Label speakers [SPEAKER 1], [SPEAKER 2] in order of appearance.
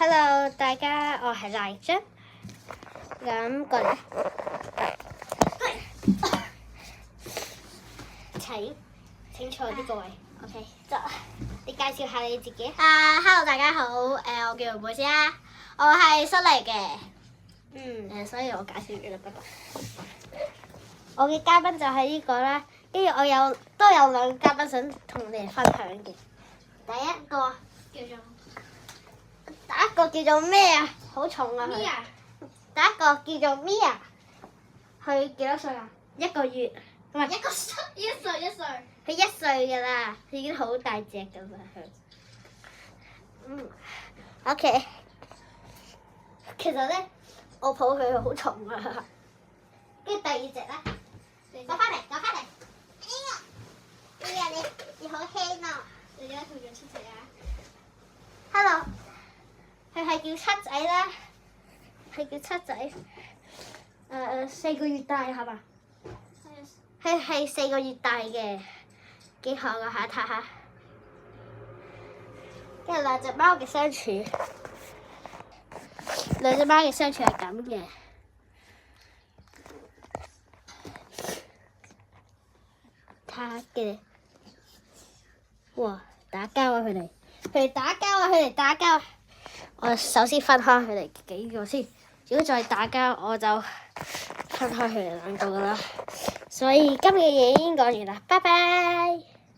[SPEAKER 1] Hello， 大家，我係賴張。咁過嚟，請坐呢個位。OK， 你介紹下你自己。
[SPEAKER 2] Hello， 大家好，我叫梅貝斯啦，我係新嚟嘅。
[SPEAKER 1] 所以我介紹完啦，不過我嘅嘉賓就係呢個啦，跟住都有兩個嘉賓想同你哋分享嘅。第一個叫做咩啊？好重啊！佢。
[SPEAKER 2] Mia。
[SPEAKER 1] 第一個叫做 Mia， 佢幾多歲啊？1個月，唔係
[SPEAKER 2] 1歲。
[SPEAKER 1] 佢1歲㗎啦，佢已經好大隻㗎啦佢。OK。其實咧，我抱佢好重啊。跟住第二隻咧，攞翻嚟。哎呀，你好輕啊！
[SPEAKER 2] 你而家同佢出世啊
[SPEAKER 1] Hello， 佢係叫七仔啦，係叫七仔。4個月大係嘛？佢係4個月大嘅，幾可愛啊！睇下。跟住兩隻貓嘅相處係咁嘅。睇下嘅，哇！打交啊佢哋打交。我首先分開佢哋幾個先，如果再打交我就分開佢哋兩個㗎啦。所以今日嘅嘢已經講完啦，拜拜。